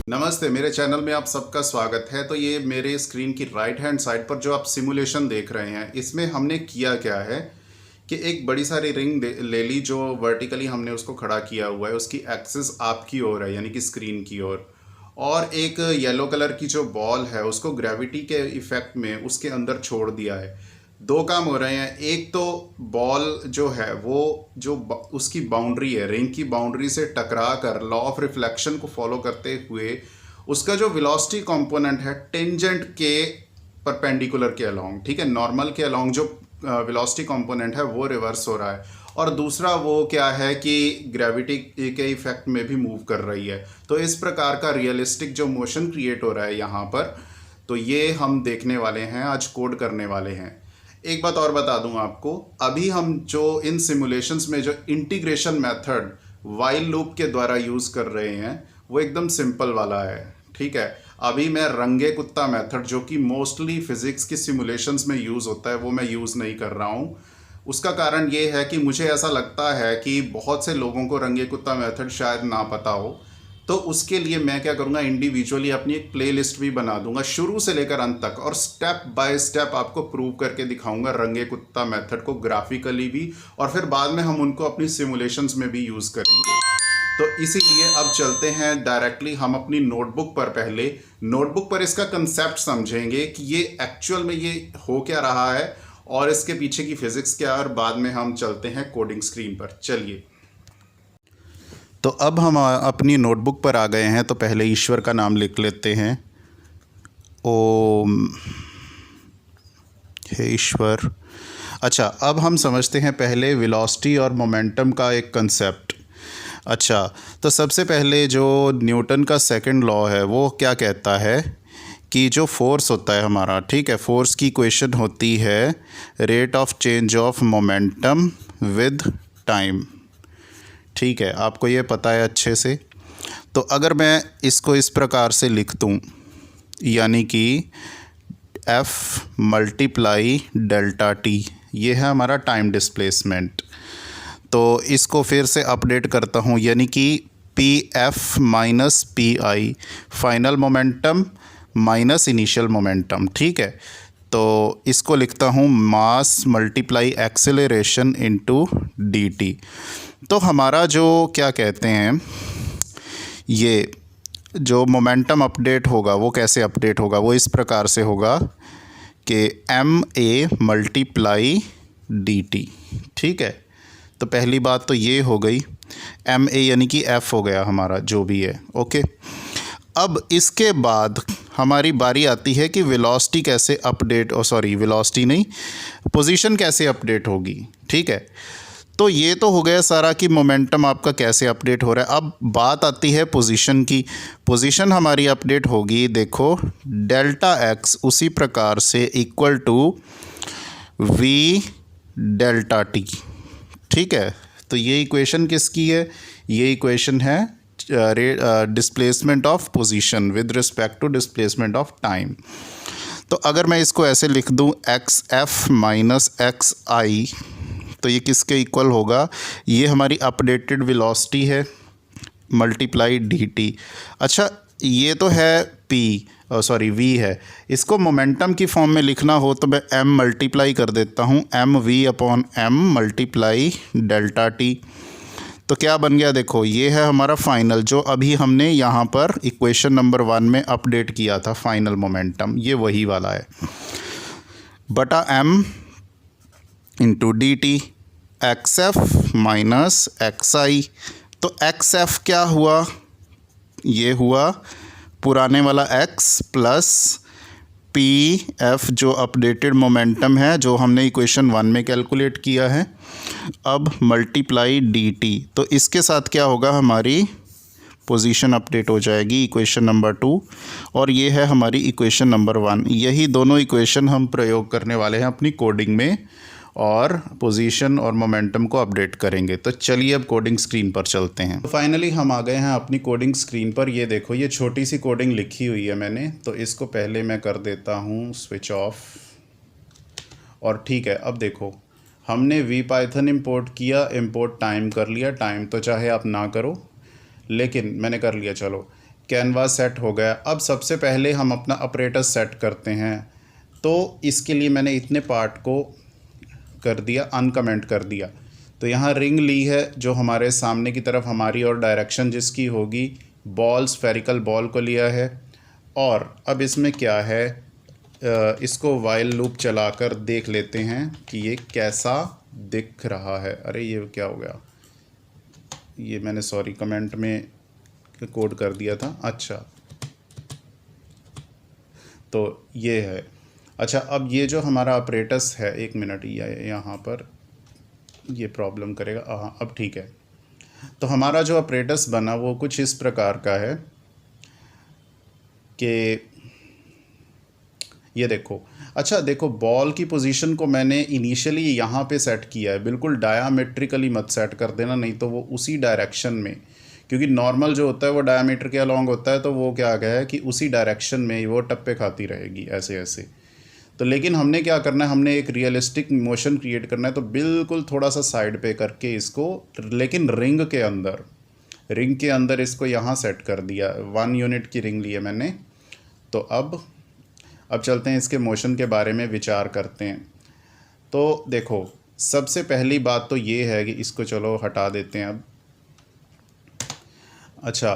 नमस्ते, मेरे चैनल में आप सबका स्वागत है। तो ये मेरे स्क्रीन की राइट हैंड साइड पर जो आप सिमुलेशन देख रहे हैं, इसमें हमने किया क्या है कि एक बड़ी सारी रिंग ले ली जो वर्टिकली हमने उसको खड़ा किया हुआ है। उसकी एक्सिस आपकी ओर है, यानी कि स्क्रीन की ओर। और एक येलो कलर की जो बॉल है उसको ग्रेविटी के इफेक्ट में उसके अंदर छोड़ दिया है। दो काम हो रहे हैं। एक तो बॉल जो है वो जो उसकी बाउंड्री है, रिंग की बाउंड्री से टकरा कर लॉ ऑफ रिफ्लेक्शन को फॉलो करते हुए उसका जो वेलोसिटी कंपोनेंट है टेंजेंट के परपेंडिकुलर के अलोंग, ठीक है, नॉर्मल के अलोंग जो वेलोसिटी कंपोनेंट है वो रिवर्स हो रहा है। और दूसरा वो क्या है कि ग्रेविटी के इफेक्ट में भी मूव कर रही है। तो इस प्रकार का रियलिस्टिक जो मोशन क्रिएट हो रहा है यहाँ पर, तो ये हम देखने वाले हैं, आज कोड करने वाले हैं। एक बात और बता दूं आपको, अभी हम जो इन सिमुलेशंस में जो इंटीग्रेशन मेथड वाइल लूप के द्वारा यूज़ कर रहे हैं वो एकदम सिंपल वाला है, ठीक है। अभी मैं रंगे कुत्ता मेथड, जो कि मोस्टली फिजिक्स की सिमुलेशंस में यूज़ होता है, वो मैं यूज़ नहीं कर रहा हूँ। उसका कारण ये है कि मुझे ऐसा लगता है कि बहुत से लोगों को रंगे कुत्ता मेथड शायद ना पता हो। तो उसके लिए मैं क्या करूँगा, इंडिविजुअली अपनी एक प्लेलिस्ट भी बना दूंगा शुरू से लेकर अंत तक, और स्टेप बाय स्टेप आपको प्रूव करके दिखाऊंगा रंगे कुत्ता मेथड को ग्राफिकली भी, और फिर बाद में हम उनको अपनी सिमुलेशंस में भी यूज़ करेंगे। तो इसीलिए अब चलते हैं डायरेक्टली हम अपनी नोटबुक पर। पहले नोटबुक पर इसका कंसेप्ट समझेंगे कि ये एक्चुअल में ये हो क्या रहा है और इसके पीछे की फिजिक्स क्या है, और बाद में हम चलते हैं कोडिंग स्क्रीन पर। चलिए, तो अब हम अपनी नोटबुक पर आ गए हैं। तो पहले ईश्वर का नाम लिख लेते हैं, ओम हे ईश्वर। अच्छा, अब हम समझते हैं पहले वेलोसिटी और मोमेंटम का एक कंसेप्ट। अच्छा, तो सबसे पहले जो न्यूटन का सेकंड लॉ है वो क्या कहता है कि जो फोर्स होता है हमारा, ठीक है, फोर्स की इक्वेशन होती है rate of change of momentum with time. ठीक है, आपको ये पता है अच्छे से। तो अगर मैं इसको इस प्रकार से लिख दूँ, यानी कि F मल्टीप्लाई डेल्टा टी, ये है हमारा टाइम डिस्प्लेसमेंट। तो इसको फिर से अपडेट करता हूँ, यानी कि P F minus P I, final momentum minus initial momentum, ठीक है। तो इसको लिखता हूँ मास multiply acceleration into D T. तो हमारा जो क्या कहते हैं, ये जो मोमेंटम अपडेट होगा वो कैसे अपडेट होगा, वो इस प्रकार से होगा कि M A multiply D T, ठीक है। तो पहली बात तो ये हो गई, एम ए यानी कि एफ़ हो गया हमारा जो भी है, ओके। अब इसके बाद हमारी बारी आती है कि वेलोसिटी कैसे अपडेट, वेलोसिटी नहीं, पोजीशन कैसे अपडेट होगी, ठीक है। तो ये तो हो गया सारा कि मोमेंटम आपका कैसे अपडेट हो रहा है। अब बात आती है पोजीशन की। पोजीशन हमारी अपडेट होगी, देखो, डेल्टा एक्स उसी प्रकार से equal to V delta T, ठीक है। तो ये इक्वेशन किसकी है? ये इक्वेशन है displacement of position with respect to displacement of time. तो अगर मैं इसको ऐसे लिख दूं, X F minus X I, तो ये किसके इक्वल होगा? ये हमारी अपडेटेड वेलोसिटी है मल्टीप्लाई डी टी। अच्छा, ये तो है पी, वी है। इसको मोमेंटम की फॉर्म में लिखना हो तो मैं एम मल्टीप्लाई कर देता हूँ, M V upon M multiply delta T. तो क्या बन गया, देखो, ये है हमारा फाइनल, जो अभी हमने यहाँ पर इक्वेशन नंबर 1 में अपडेट किया था, फाइनल मोमेंटम, ये वही वाला है, बटा M into D T, X F minus X I. तो एक्स एफ क्या हुआ? ये हुआ पुराने वाला x प्लस पी एफ जो अपडेटेड मोमेंटम है, जो हमने इक्वेशन 1 में कैलकुलेट किया है, अब मल्टीप्लाई डी टी। तो इसके साथ क्या होगा, हमारी पोजीशन अपडेट हो जाएगी, इक्वेशन नंबर 2, और ये है हमारी इक्वेशन नंबर 1। यही दोनों इक्वेशन हम प्रयोग करने वाले हैं अपनी कोडिंग में, और पोजीशन और मोमेंटम को अपडेट करेंगे। तो चलिए अब कोडिंग स्क्रीन पर चलते हैं। तो फाइनली हम आ गए हैं अपनी कोडिंग स्क्रीन पर। ये देखो, ये छोटी सी कोडिंग लिखी हुई है मैंने, तो इसको पहले मैं कर देता हूँ स्विच ऑफ। और ठीक है, अब देखो, हमने वी पाइथन इम्पोर्ट किया, इम्पोर्ट टाइम कर लिया। टाइम तो चाहे आप ना करो, लेकिन मैंने कर लिया। चलो, कैनवास सेट हो गया। अब सबसे पहले हम अपना ऑपरेटस सेट करते हैं। तो इसके लिए मैंने इतने पार्ट को कर दिया, अनकमेंट कर दिया। तो यहाँ रिंग ली है जो हमारे सामने की तरफ हमारी और डायरेक्शन जिसकी होगी बॉल, स्फेरिकल बॉल को लिया है। और अब इसमें क्या है, इसको वाइल लूप चलाकर देख लेते हैं कि ये कैसा दिख रहा है। अरे ये क्या हो गया, ये मैंने सॉरी कमेंट में कोड कर दिया था। अच्छा तो ये है। अच्छा अब ये जो हमारा ऑपरेटस है, एक मिनट, यहाँ पर ये प्रॉब्लम करेगा। हाँ अब ठीक है। तो हमारा जो ऑपरेटस बना वो कुछ इस प्रकार का है कि ये देखो। अच्छा देखो, बॉल की पोजीशन को मैंने इनिशियली यहाँ पे सेट किया है, बिल्कुल डायामेट्रिकली मत सेट कर देना, नहीं तो वो उसी डायरेक्शन में, क्योंकि नॉर्मल जो होता है वो डायमीटर के अलॉन्ग होता है, तो वो क्या गया है कि उसी डायरेक्शन में वो टप्पे खाती रहेगी ऐसे ऐसे। तो लेकिन हमने क्या करना है, हमने एक रियलिस्टिक मोशन क्रिएट करना है, तो बिल्कुल थोड़ा सा साइड पे करके इसको, लेकिन रिंग के अंदर इसको यहाँ सेट कर दिया। 1 यूनिट की रिंग ली है मैंने। तो अब चलते हैं इसके मोशन के बारे में विचार करते हैं। तो देखो सबसे पहली बात तो ये है कि इसको चलो हटा देते हैं अब। अच्छा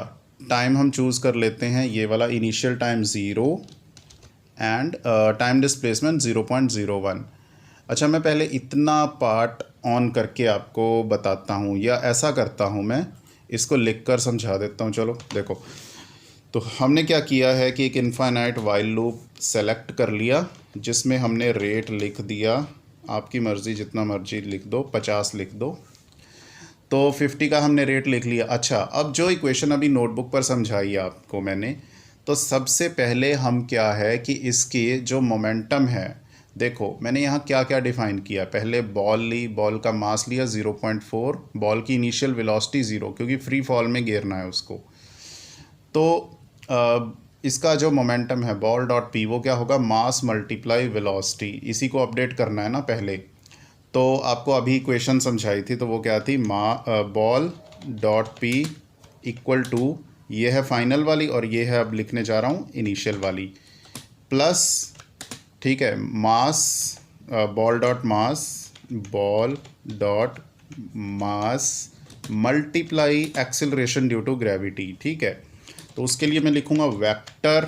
टाइम हम चूज़ कर लेते हैं ये वाला, initial time 0 and time displacement 0.01। अच्छा मैं पहले इतना पार्ट ऑन करके आपको बताता हूँ, या ऐसा करता हूँ मैं इसको लिख कर समझा देता हूँ। चलो देखो, तो हमने क्या किया है कि एक इनफाइनाइट वाइल लूप सेलेक्ट कर लिया जिसमें हमने रेट लिख दिया, आपकी मर्ज़ी जितना मर्जी लिख दो, 50 लिख दो। तो 50 का हमने रेट लिख लिया। अच्छा अब जो इक्वेशन अभी नोटबुक पर समझाई आपको मैंने, तो सबसे पहले हम क्या है कि इसकी जो मोमेंटम है, देखो मैंने यहाँ क्या क्या डिफ़ाइन किया। पहले बॉल ली, बॉल का मास लिया 0.4, बॉल की इनिशियल वेलोसिटी 0, क्योंकि फ्री फॉल में गिरना है उसको। तो इसका जो मोमेंटम है बॉल डॉट पी, वो क्या होगा, मास मल्टीप्लाई वेलोसिटी, इसी को अपडेट करना है ना पहले। तो आपको अभी इक्वेशन समझाई थी, तो वो क्या थी, ball dot P equal to, ये है फाइनल वाली और ये है अब लिखने जा रहा हूँ इनिशियल वाली, प्लस ठीक है mass, ball dot mass multiply acceleration due to gravity. ठीक है, तो उसके लिए मैं लिखूँगा वेक्टर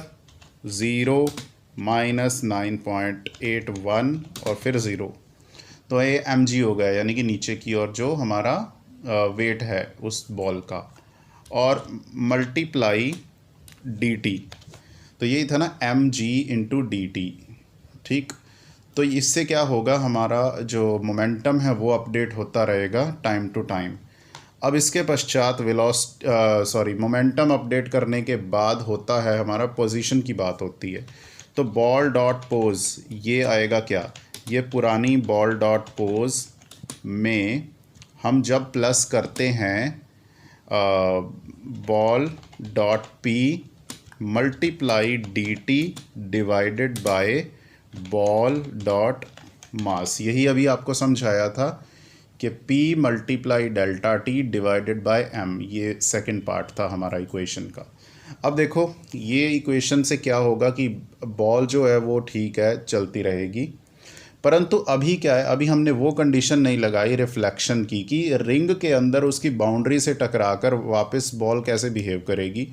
0 माइनस 9.81 और फिर 0। तो ये mg हो गया, यानी कि नीचे की ओर जो हमारा वेट है उस बॉल का, और मल्टीप्लाई dt। तो यही था ना mg इंटू dt। ठीक, तो इससे क्या होगा, हमारा जो मोमेंटम है वो अपडेट होता रहेगा टाइम टू टाइम। अब इसके पश्चात मोमेंटम अपडेट करने के बाद होता है हमारा पोजीशन की बात होती है। तो बॉल डॉट पोज ये आएगा क्या, ये पुरानी बॉल डॉट पोज में हम जब प्लस करते हैं ball dot P multiply dt divided by ball dot mass, यही अभी आपको समझाया था कि P multiply delta T divided by m, ये सेकंड पार्ट था हमारा इक्वेशन का। अब देखो ये इक्वेशन से क्या होगा कि बॉल जो है वो ठीक है चलती रहेगी, परंतु अभी क्या है, अभी हमने वो कंडीशन नहीं लगाई रिफ्लेक्शन की कि रिंग के अंदर उसकी बाउंड्री से टकराकर वापस बॉल कैसे बिहेव करेगी।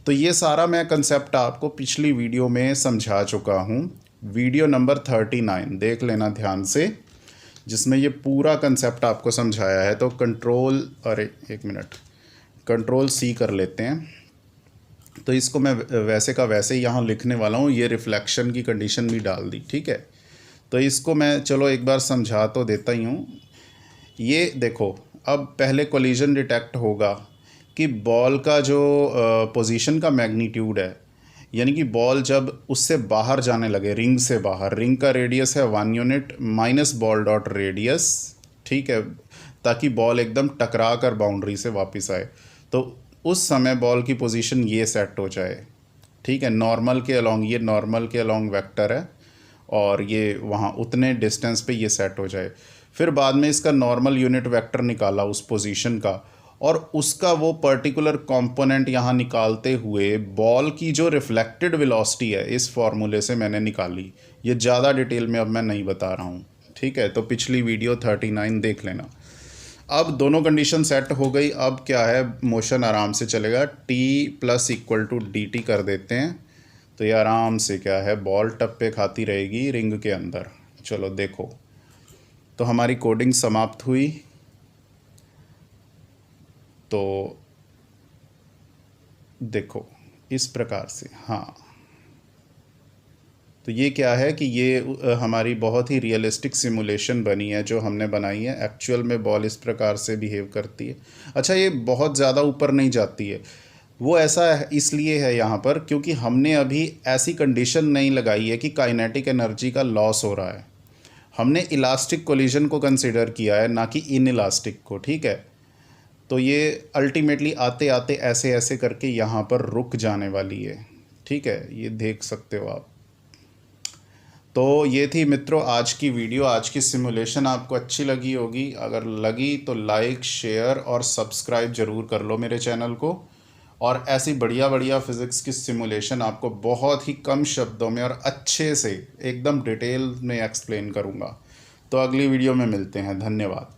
तो ये सारा मैं कंसेप्ट आपको पिछली वीडियो में समझा चुका हूँ, वीडियो नंबर 39 देख लेना ध्यान से, जिसमें ये पूरा कंसेप्ट आपको समझाया है। तो कंट्रोल C कर लेते हैं। तो इसको मैं वैसे का वैसे यहाँ लिखने वाला हूँ, ये रिफ्लेक्शन की कंडीशन भी डाल दी। ठीक है, तो इसको मैं चलो एक बार समझा तो देता ही हूँ। ये देखो, अब पहले कोलिजन डिटेक्ट होगा कि बॉल का जो पोजीशन का मैग्नीट्यूड है, यानी कि बॉल जब उससे बाहर जाने लगे, रिंग से बाहर, रिंग का रेडियस है 1 unit minus ball dot radius. ठीक है, ताकि बॉल एकदम टकरा कर बाउंड्री से वापस आए, तो उस समय बॉल की पोजीशन ये सेट हो जाए। ठीक है, नॉर्मल के अलॉन्ग, ये नॉर्मल के अलॉन्ग वेक्टर है और ये वहाँ उतने डिस्टेंस पे ये सेट हो जाए। फिर बाद में इसका नॉर्मल यूनिट वेक्टर निकाला उस पोजीशन का, और उसका वो पर्टिकुलर कंपोनेंट यहाँ निकालते हुए बॉल की जो रिफ्लेक्टेड वेलोसिटी है इस फॉर्मूले से मैंने निकाली। ये ज़्यादा डिटेल में अब मैं नहीं बता रहा हूँ, ठीक है। तो पिछली वीडियो 39 देख लेना। अब दोनों कंडीशन सेट हो गई। अब क्या है, मोशन आराम से चलेगा। t plus equal to D T कर देते हैं तो ये आराम से क्या है, बॉल टप्पे खाती रहेगी रिंग के अंदर। चलो देखो, तो हमारी कोडिंग समाप्त हुई। तो देखो इस प्रकार से, हाँ। तो ये क्या है कि ये हमारी बहुत ही रियलिस्टिक सिमुलेशन बनी है जो हमने बनाई है। एक्चुअल में बॉल इस प्रकार से बिहेव करती है। अच्छा, ये बहुत ज़्यादा ऊपर नहीं जाती है, वो ऐसा इसलिए है यहाँ पर क्योंकि हमने अभी ऐसी कंडीशन नहीं लगाई है कि काइनेटिक एनर्जी का लॉस हो रहा है। हमने इलास्टिक कोलिजन को कंसिडर किया है, ना कि इन इलास्टिक को, ठीक है। तो ये अल्टीमेटली आते आते ऐसे ऐसे करके यहाँ पर रुक जाने वाली है, ठीक है। ये देख सकते हो आप। तो ये थी मित्रों आज की वीडियो। आज की सिमुलेशन आपको अच्छी लगी होगी। अगर लगी तो लाइक, शेयर और सब्सक्राइब ज़रूर कर लो मेरे चैनल को। और ऐसी बढ़िया बढ़िया फ़िज़िक्स की सिमुलेशन आपको बहुत ही कम शब्दों में और अच्छे से एकदम डिटेल में एक्सप्लेन करूँगा। तो अगली वीडियो में मिलते हैं। धन्यवाद।